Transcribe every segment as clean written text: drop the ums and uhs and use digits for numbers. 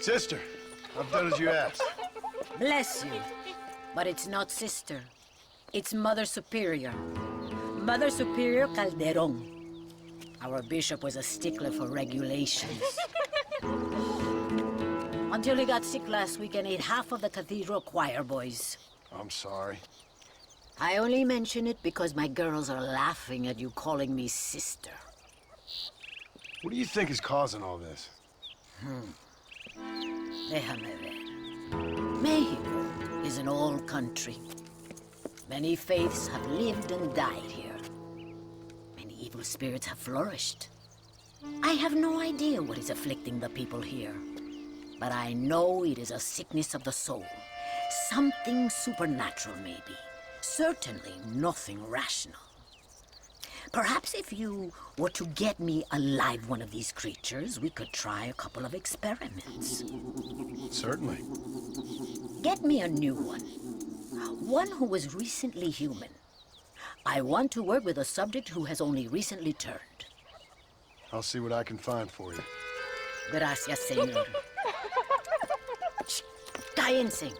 Sister, I've done as you asked. Bless you. But it's not sister. It's Mother Superior. Mother Superior Calderon. Our bishop was a stickler for regulations. Until he got sick last week and ate half of the cathedral choir boys. I'm sorry. I only mention it because my girls are laughing at you calling me sister. What do you think is causing all this? Déjame ver. Mexico is an old country. Many faiths have lived and died here. Many evil spirits have flourished. I have no idea what is afflicting the people here. But I know it is a sickness of the soul. Something supernatural, maybe. Certainly nothing rational. Perhaps if you were to get me a live one of these creatures, we could try a couple of experiments. Certainly. Get me a new one. One who was recently human. I want to work with a subject who has only recently turned. I'll see what I can find for you. Gracias, señor. Shh, cállense.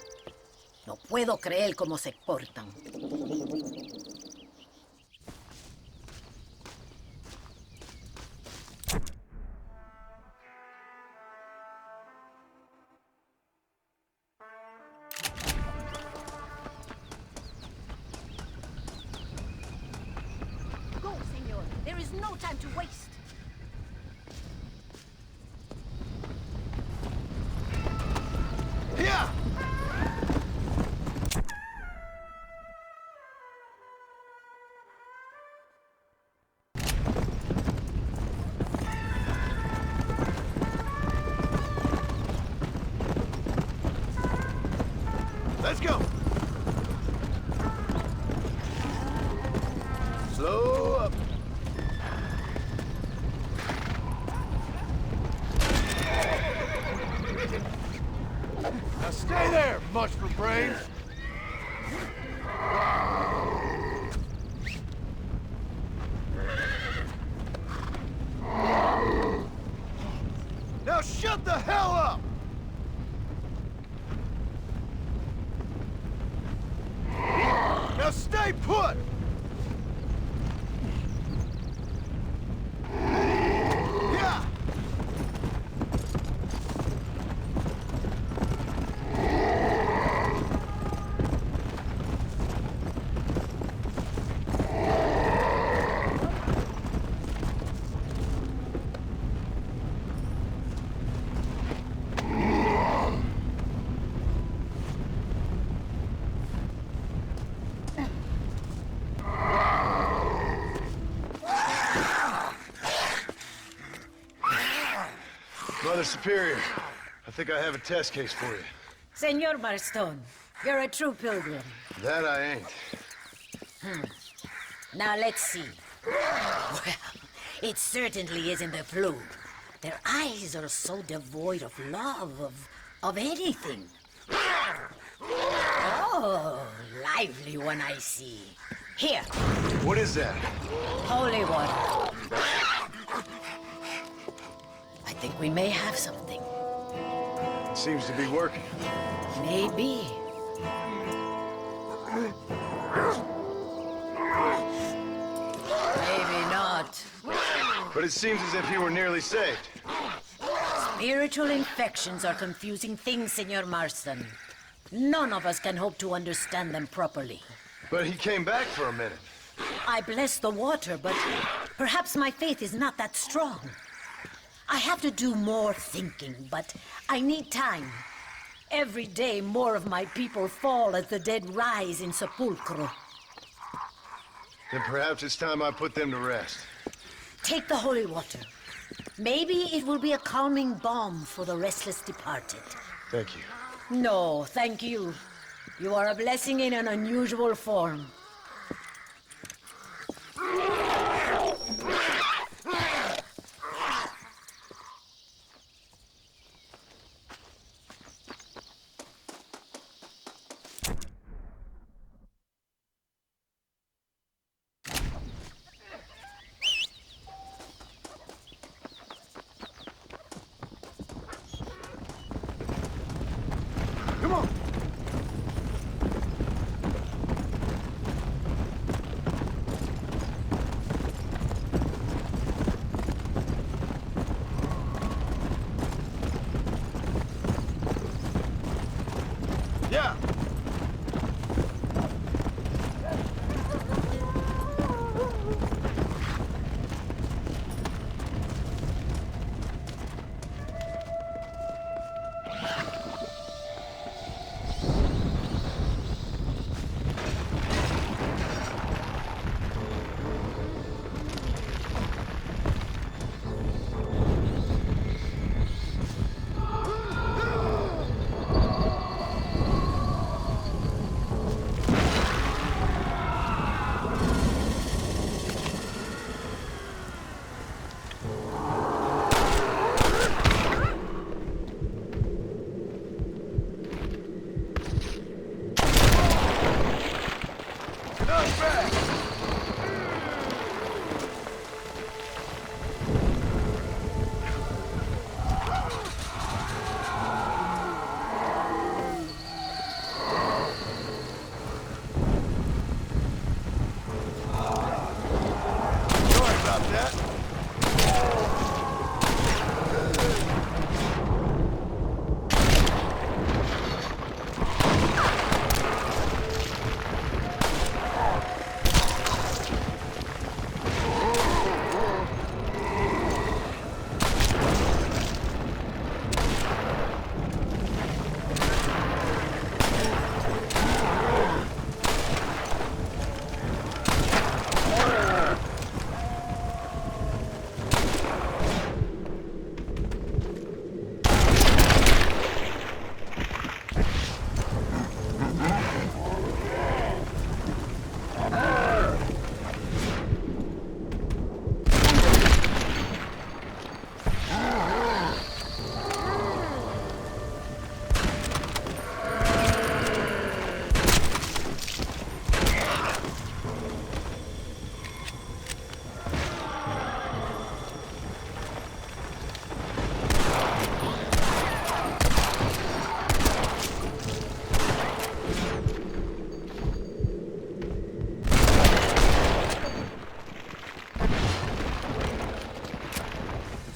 No puedo creer cómo se portan. Go, señor. There is no time to waste. Yeah! Let's go! Slow up. Now stay there, much for brains. Now shut the hell up! Now stay put! Yeah! Mother Superior, I think I have a test case for you. Señor Marston, you're a true pilgrim. That I ain't. Now let's see. Well, it certainly isn't the flu. Their eyes are so devoid of love, of anything. Oh, lively one I see. Here, What is that? holy water. I think we may have something. It seems to be working. Maybe. Maybe not. But it seems as if you were nearly saved. Spiritual infections are confusing things, Senor Marston. None of us can hope to understand them properly. But he came back for a minute. I bless the water, but perhaps my faith is not that strong. I have to do more thinking, but I need time. Every day, more of my people fall as the dead rise in sepulchro. Then perhaps it's time I put them to rest. Take the holy water. Maybe it will be a calming balm for the restless departed. Thank you. No, thank you. You are a blessing in an unusual form. Yeah.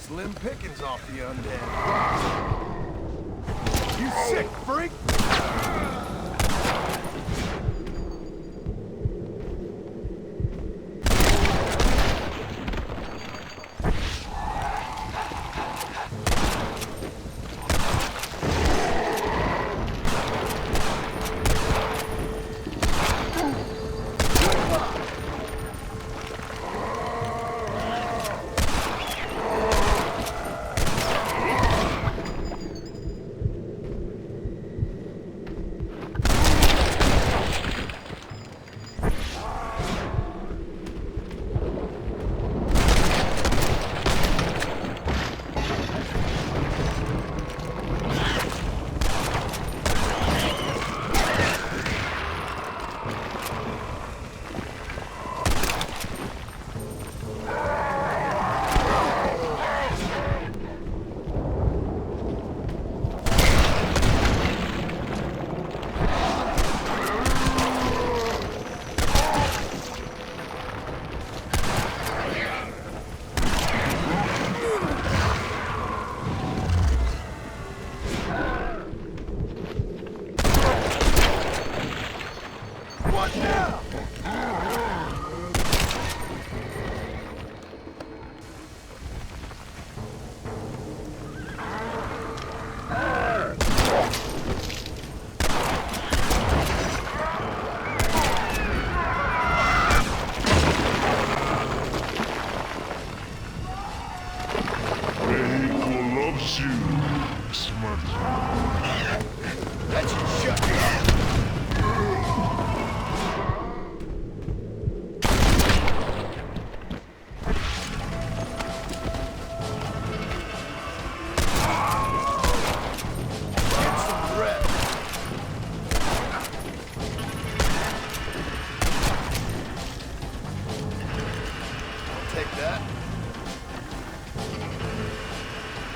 Slim pickings off the undead. You sick freak!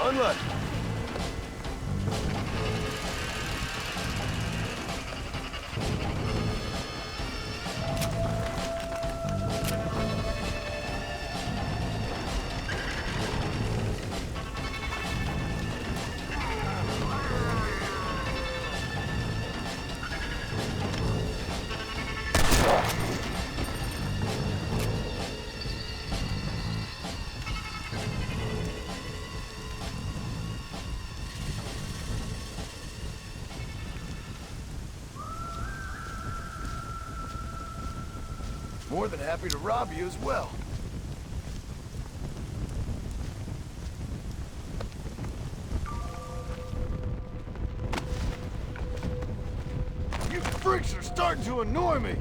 Unlucky. More than happy to rob you as well. You freaks are starting to annoy me!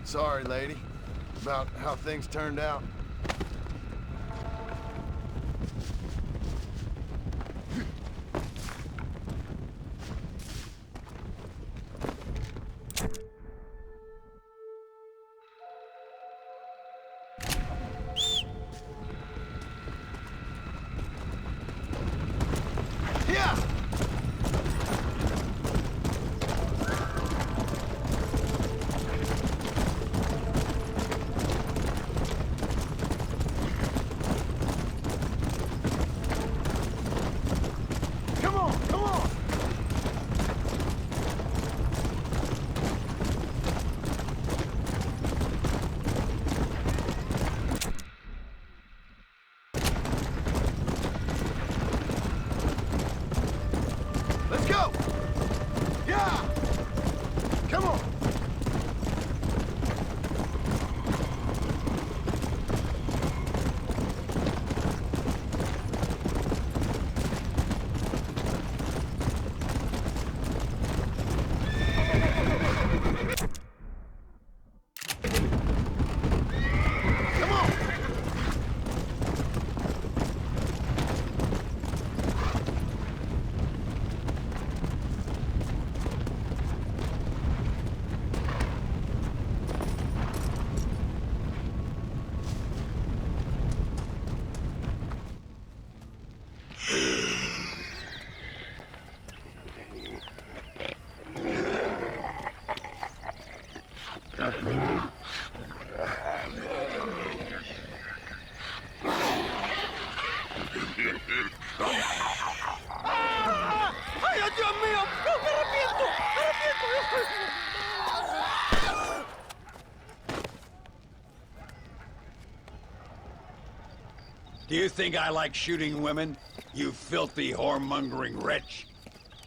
Sorry, lady, about how things turned out. Yeah! Let's go! Yeah! Come on! Come on! ¡Ay, Dios mío! ¡No, me arrepiento! ¡Me arrepiento! Do you think I like shooting women, you filthy whoremongering wretch?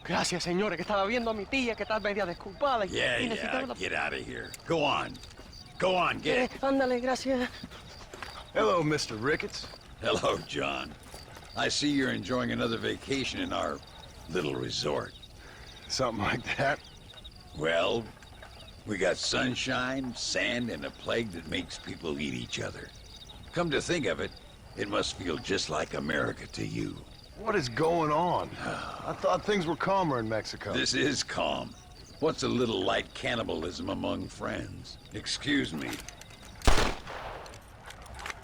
Gracias, señores, que estaba viendo a mi tía que está media desculpada Yeah, necesitaba get out of here. Go on. Go on, get it. Ándale, gracias. Hello, Mr. Ricketts. Hello, John. I see you're enjoying another vacation in our little resort. Something like that. Well, we got sunshine, sand, and a plague that makes people eat each other. Come to think of it, it must feel just like America to you. What is going on? I thought things were calmer in Mexico. This is calm. What's a little light cannibalism among friends? Excuse me.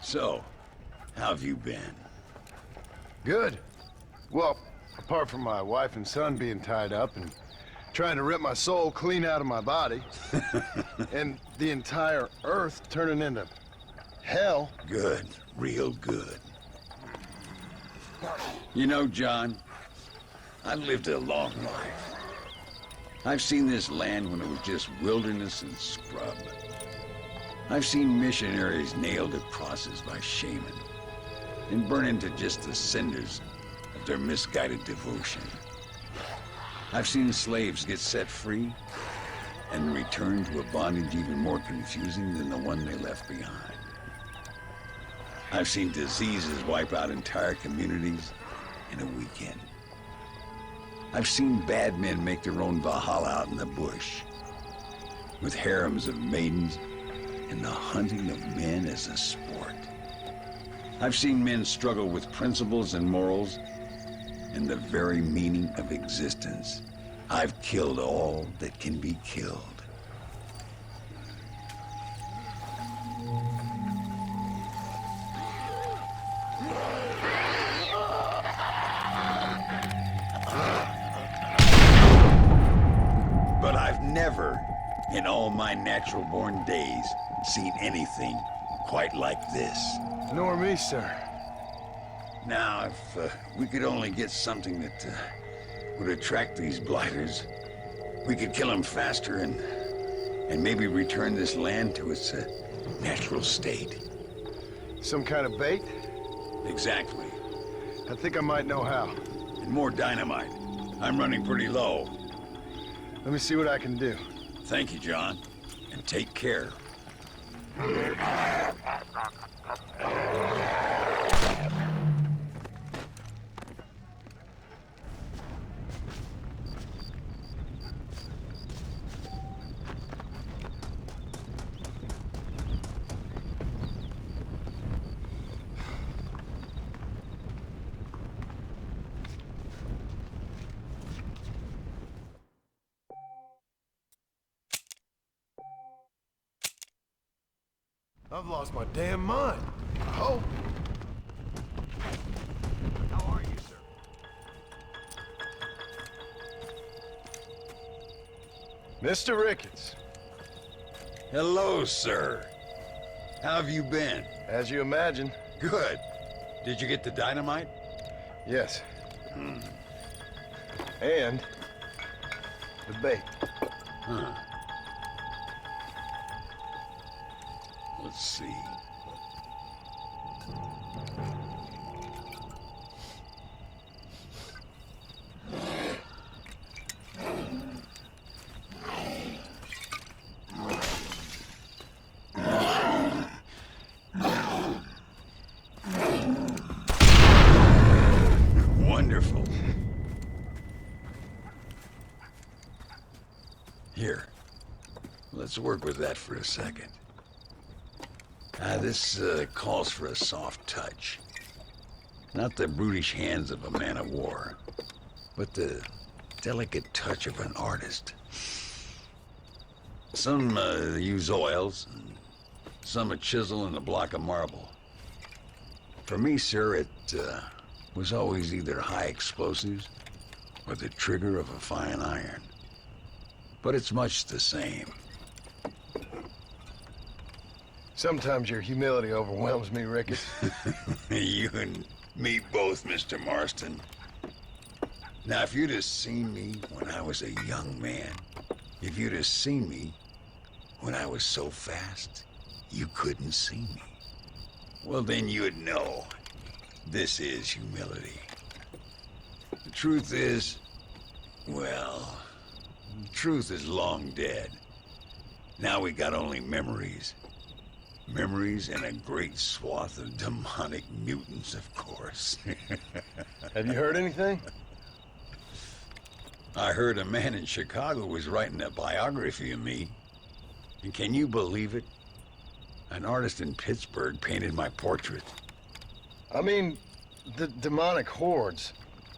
So, how have you been? Good. Well, apart from my wife and son being tied up and trying to rip my soul clean out of my body, and the entire Earth turning into hell. Good. Real good. You know, John, I've lived a long life. I've seen this land when it was just wilderness and scrub. I've seen missionaries nailed to crosses by shaman and burn into just the cinders of their misguided devotion. I've seen slaves get set free and return to a bondage even more confusing than the one they left behind. I've seen diseases wipe out entire communities in a weekend. I've seen bad men make their own Valhalla out in the bush, with harems of maidens and the hunting of men as a sport. I've seen men struggle with principles and morals and the very meaning of existence. I've killed all that can be killed. But I've never, in all my natural-born days, seen anything quite like this. Nor me, sir. Now, if we could only get something that would attract these blighters, we could kill them faster and maybe return this land to its natural state. Some kind of bait? Exactly. I think I might know how. And more dynamite. I'm running pretty low. Let me see what I can do. Thank you, John. And take care. I've lost my damn mind. Oh. How are you, sir? Mr. Ricketts. Hello, sir. How have you been? As you imagine. Good. Did you get the dynamite? Yes. And the bait. Huh. Let's see. Wonderful. Here. Let's work with that for a second. This calls for a soft touch. Not the brutish hands of a man of war, but the delicate touch of an artist. Some use oils, and some a chisel and a block of marble. For me, sir, it was always either high explosives or the trigger of a fine iron. But it's much the same. Sometimes your humility overwhelms me, Ricketts. You and me both, Mr. Marston. Now, if you'd have seen me when I was a young man, if you'd have seen me when I was so fast, you couldn't see me. Well, then you'd know this is humility. The truth is, well, the truth is long dead. Now we got only memories. Memories and a great swath of demonic mutants, of course. Have you heard anything? I heard a man in Chicago was writing a biography of me. And can you believe it? An artist in Pittsburgh painted my portrait. I mean, the demonic hordes,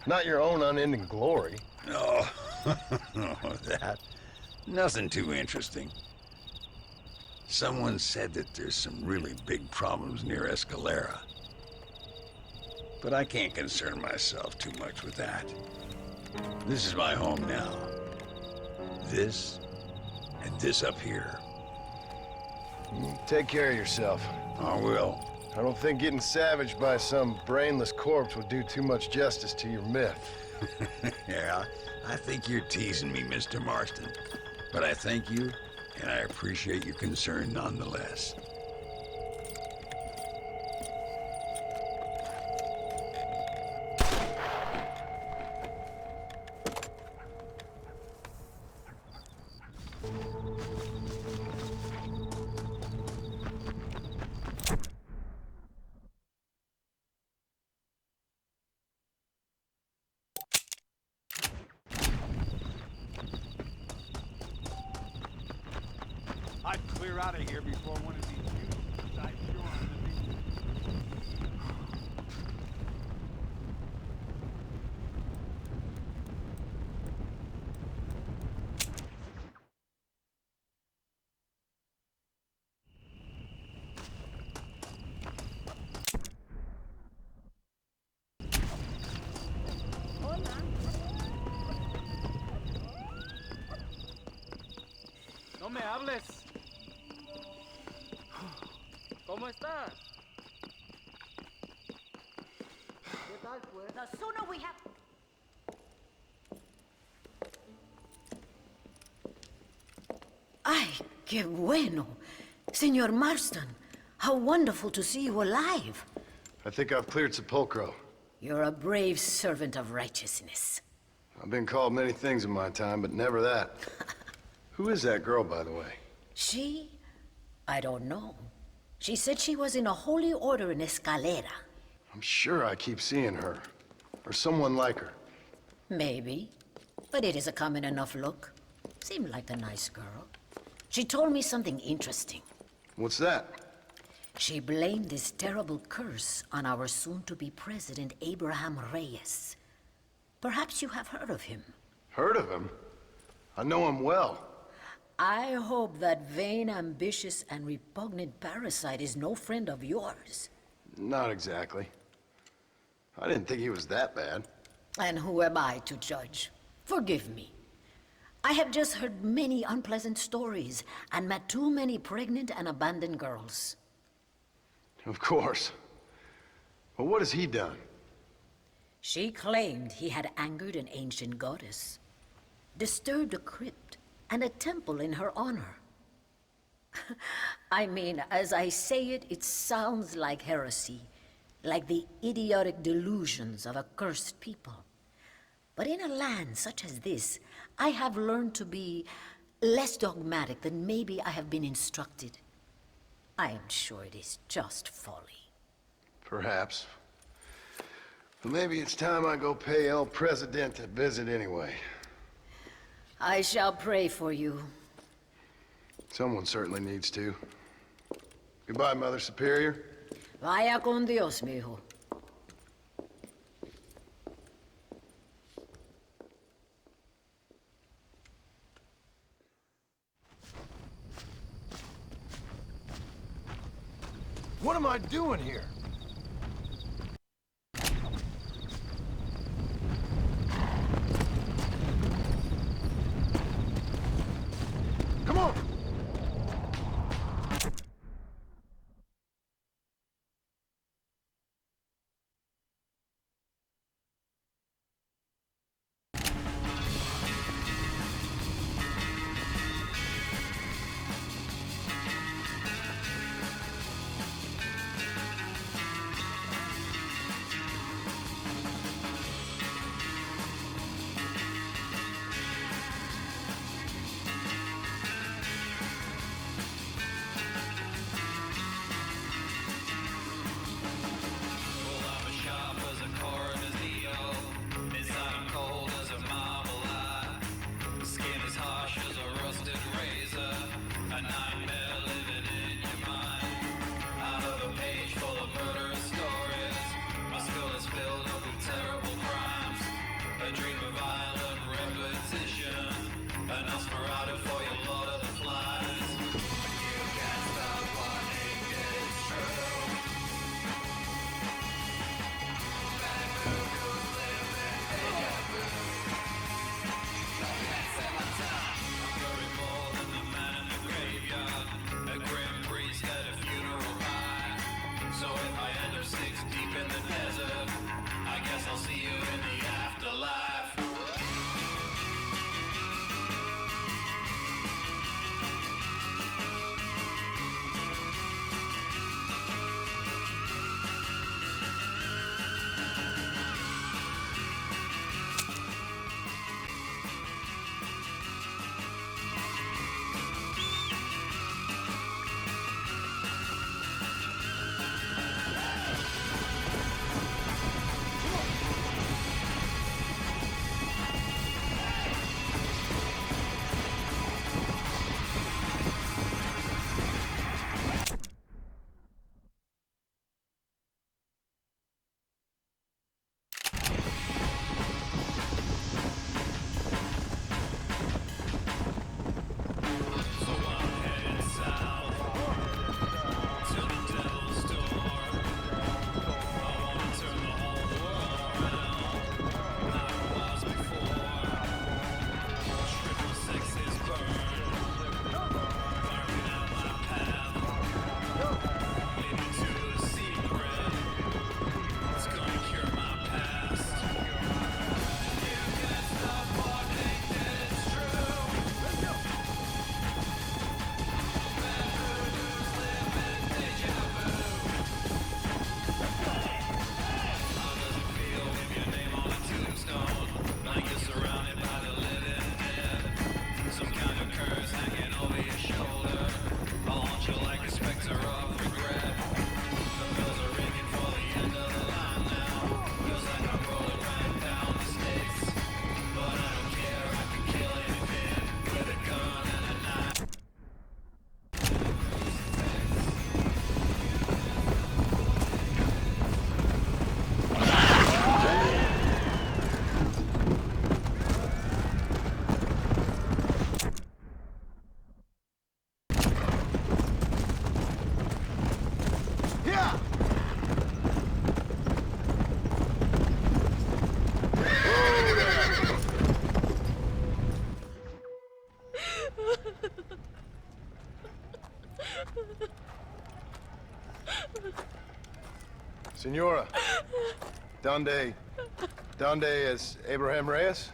not your own unending glory. No, that. Nothing too interesting. Someone said that there's some really big problems near Escalera. But I can't concern myself too much with that. This is my home now. This, and this up here. Take care of yourself. I will. I don't think getting savaged by some brainless corpse would do too much justice to your myth. Yeah, I think you're teasing me, Mr. Marston. But I thank you, and I appreciate your concern nonetheless. I'd clear out of here before one of these dudes decides you're on the beat. No me hables. ¿Cómo estás? ¿Qué tal, pues? The sooner we have... ¡Ay, qué bueno! Señor Marston, How wonderful to see you alive. I think I've cleared Sepulcro. You're a brave servant of righteousness. I've been called many things in my time, but never that. Who is that girl, by the way? She? I don't know. She said she was in a holy order in Escalera. I'm sure I keep seeing her. Or someone like her. Maybe. But it is a common enough look. Seemed like a nice girl. She told me something interesting. What's that? She blamed this terrible curse on our soon-to-be president, Abraham Reyes. Perhaps you have heard of him. Heard of him? I know him well. I hope that vain, ambitious, and repugnant parasite is no friend of yours. Not exactly. I didn't think he was that bad. And who am I to judge? Forgive me. I have just heard many unpleasant stories and met too many pregnant and abandoned girls. Of course. But what has he done? She claimed he had angered an ancient goddess, disturbed a crypt and a temple in her honor. I mean, as I say it, it sounds like heresy, like the idiotic delusions of a cursed people. But in a land such as this, I have learned to be less dogmatic than maybe I have been instructed. I am sure it is just folly. Perhaps. But maybe it's time I go pay El Presidente a visit anyway. I shall pray for you. Someone certainly needs to. Goodbye, Mother Superior. Vaya con Dios, mijo. What am I doing here? Come on! Senora, donde es Abraham Reyes?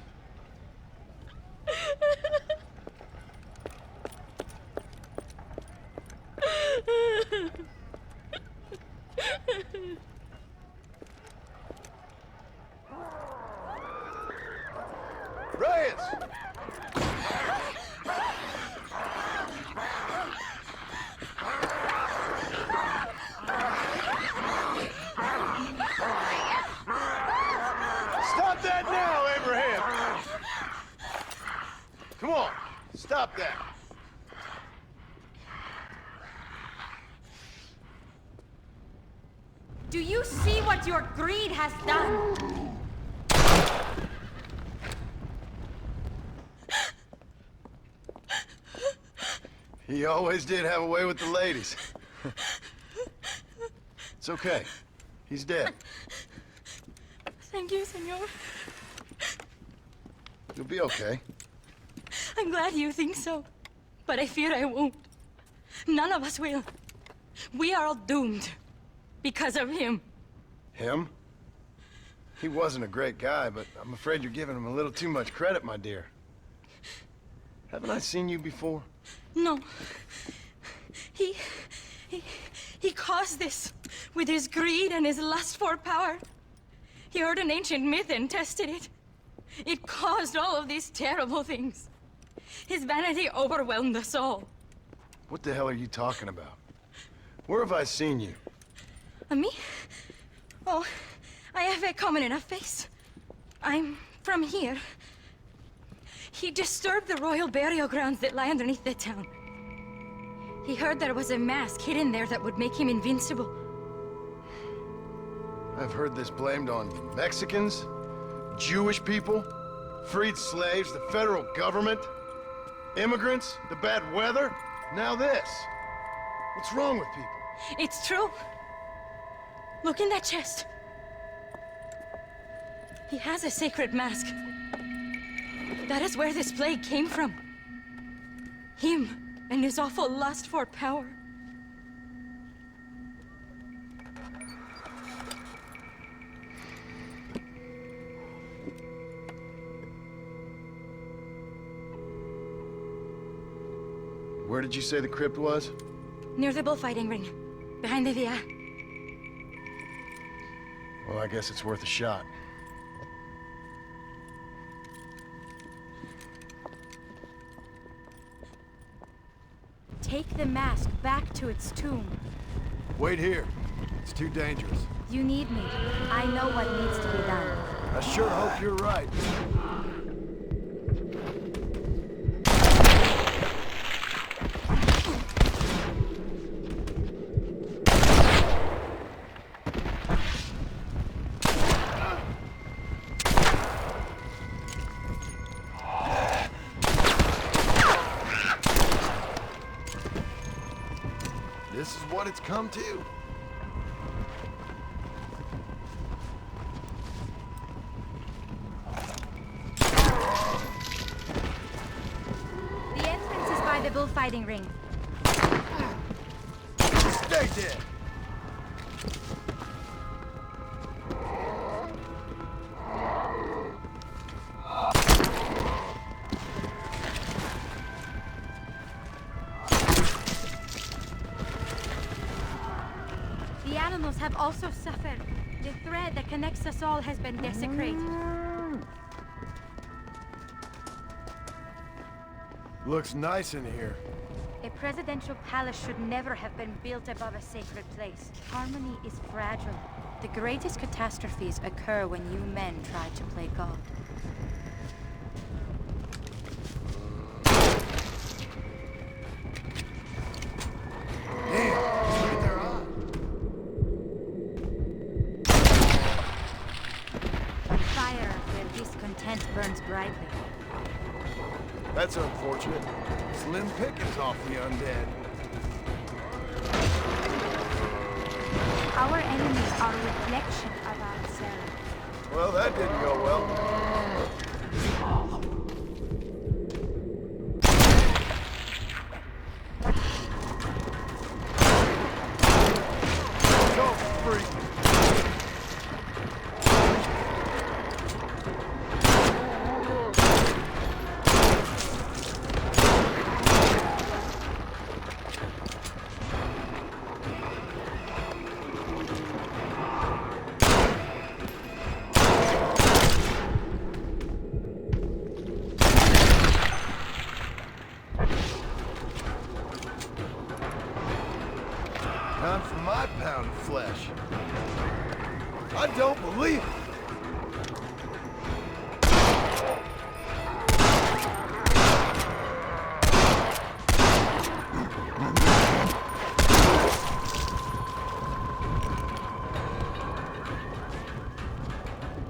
Reyes! Stop that now, Abraham! Come on, stop that. Do you see what your greed has done? He always did have a way with the ladies. It's okay. He's dead. Thank you, senor. You'll be okay. I'm glad you think so. But I fear I won't. None of us will. We are all doomed. Because of him. Him? He wasn't a great guy, but I'm afraid you're giving him a little too much credit, my dear. Haven't I seen you before? No. He caused this with his greed and his lust for power. He heard an ancient myth and tested it. It caused all of these terrible things. His vanity overwhelmed us all. What the hell are you talking about? Where have I seen you? Me? Oh, I have a common enough face. I'm from here. He disturbed the royal burial grounds that lie underneath the town. He heard there was a mask hidden there that would make him invincible. I've heard this blamed on Mexicans, Jewish people, freed slaves, the federal government, immigrants, the bad weather, now this. What's wrong with people? It's true. Look in that chest. He has a sacred mask. That is where this plague came from. Him and his awful lust for power. Where did you say the crypt was? Near the bullfighting ring. Behind the villa. Well, I guess it's worth a shot. Take the mask back to its tomb. Wait here. It's too dangerous. You need me. I know what needs to be done. I sure hope you're right. This is what it's come to. The entrance is by the bullfighting ring. Stay dead. The animals have also suffered. The thread that connects us all has been desecrated. Looks nice in here. A presidential palace should never have been built above a sacred place. Harmony is fragile. The greatest catastrophes occur when you men try to play God. Damn, look at their eyes. Fire where discontent burns brightly. That's unfortunate. Slim pickings off the undead. Our enemies are a reflection of ourselves. Well, that didn't go well. time for my pound of flesh. I don't believe it.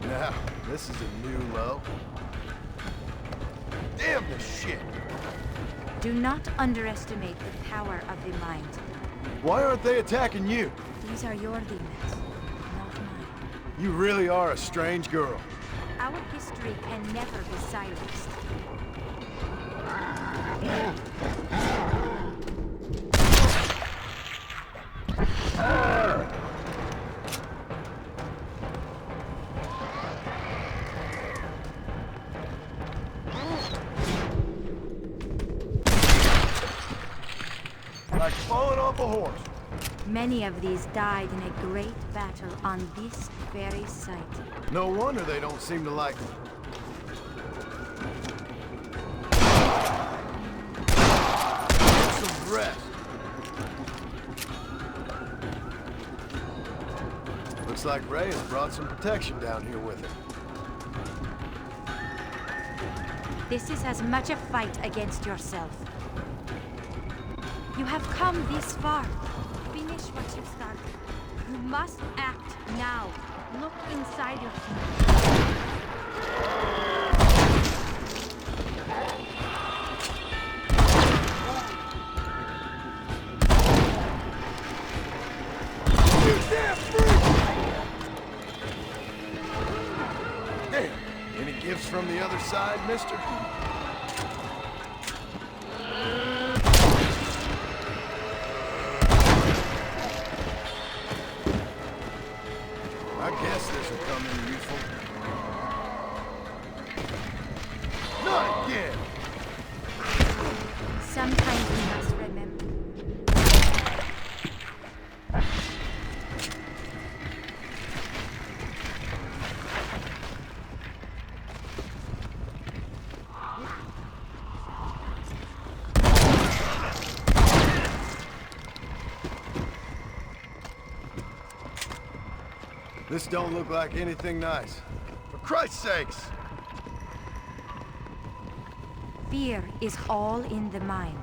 Now, this is a new low. Damn this shit! Do not underestimate the power of the mind. Why aren't they attacking you? These are your demons, not mine. You really are a strange girl. Our history can never be silenced. Like falling off a horse. Many of these died in a great battle on this very site. No wonder they don't seem to like me. Get some rest. Looks like Ray has brought some protection down here with her. This is as much a fight against yourself. You have come this far. Finish what you started. You must act now. Look inside yourself. You damn freak! Damn. Any gifts from the other side, mister? I guess this will come in useful. Not again! Sometimes we must remember. This don't look like anything nice. For Christ's sakes! Fear is all in the mind.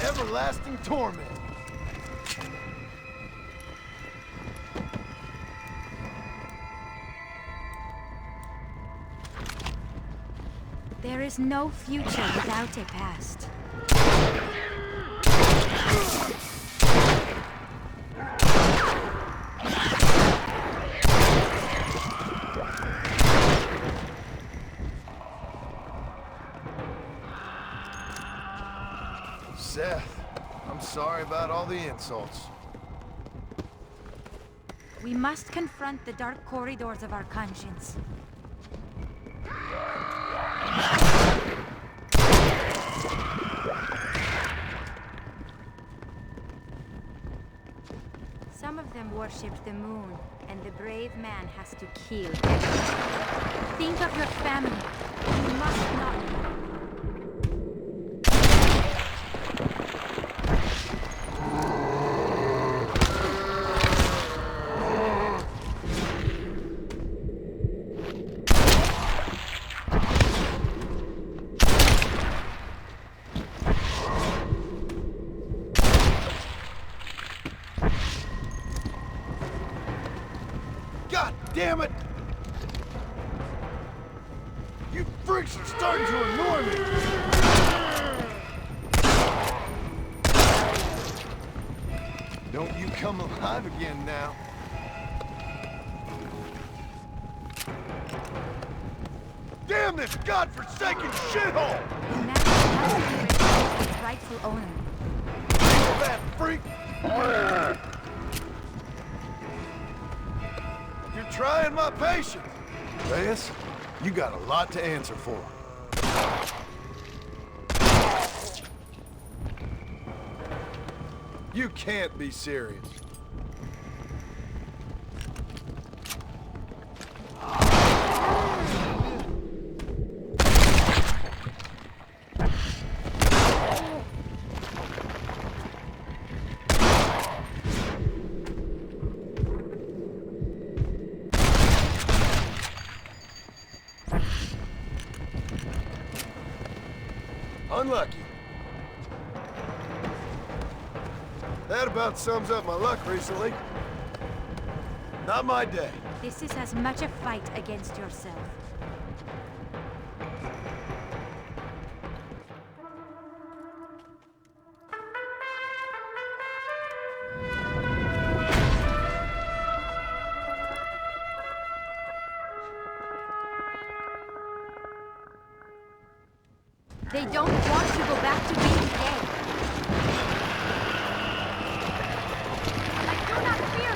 Everlasting torment. There is no future without a past. Seth, I'm sorry about all the insults. We must confront the dark corridors of our conscience. Some of them worshipped the moon, and the brave man has to kill everyone. Think of your family. You must not. God damn it! You freaks are starting to annoy me! Don't you come alive again now. Damn this godforsaken shithole! The man must be its rightful owner. That freak! You're trying my patience. Reyes, you got a lot to answer for. You can't be serious. unlucky. That about sums up my luck recently. Not my day. This is as much a fight against yourself. They don't want to go back to being dead. I do not fear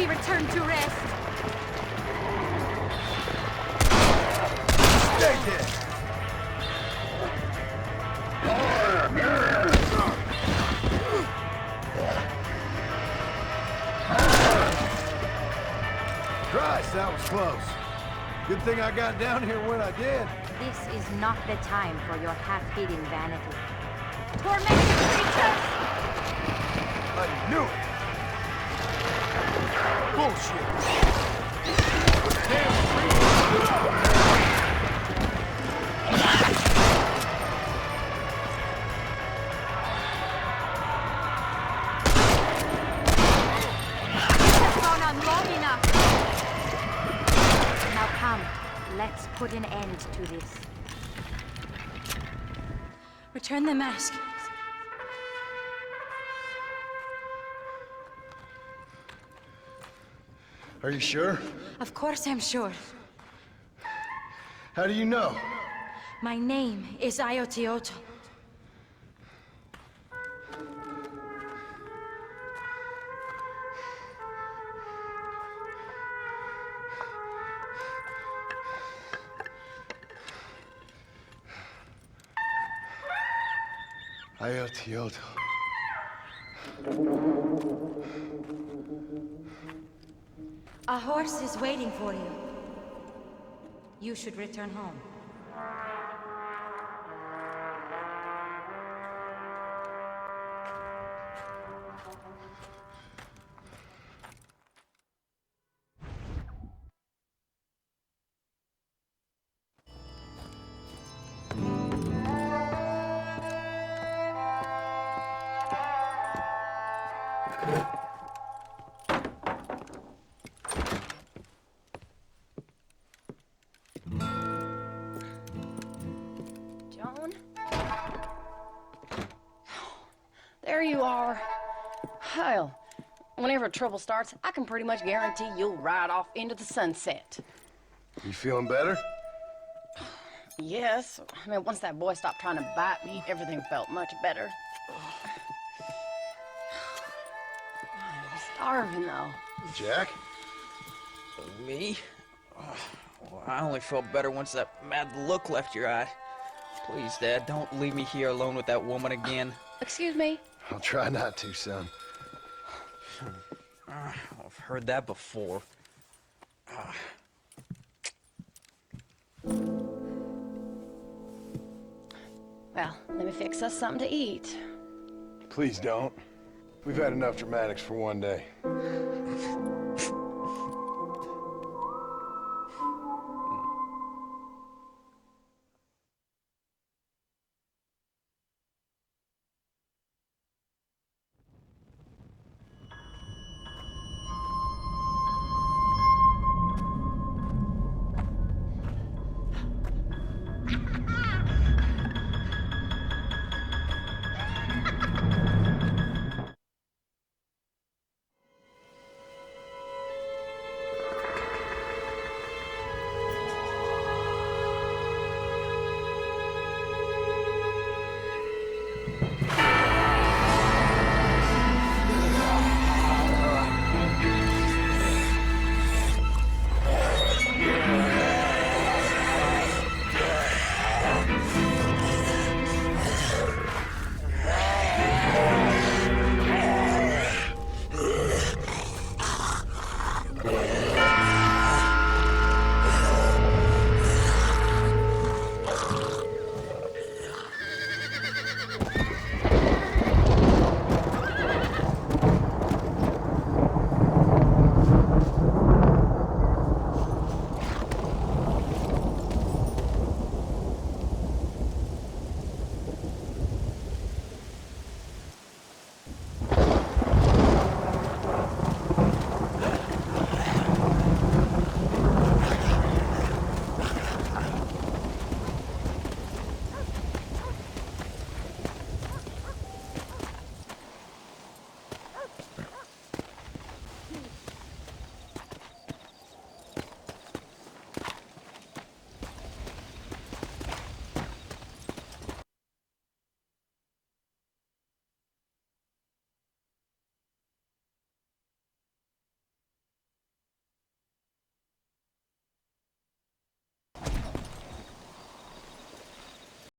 Return to rest. Stay dead. Christ, that was close. Good thing I got down here when I did. This is not the time for your half-hidden vanity. Tormented creatures! I knew it. Bullshit! Has gone on long enough. Now come, let's put an end to this. Return the mask. Are you sure? Of course I'm sure. How do you know? My name is Ayotioto. Ayotioto. A horse is waiting for you. You should return home. There you are. Hell, whenever trouble starts, I can pretty much guarantee you'll ride off into the sunset. You feeling better? Yes. I mean, once that boy stopped trying to bite me, everything felt much better. I'm starving, though. Jack? Me? Well, I only felt better once that mad look left your eye. Please, Dad, don't leave me here alone with that woman again. Excuse me? I'll try not to, son. I've heard that before. Well, let me fix us something to eat. Please don't. We've had enough dramatics for one day.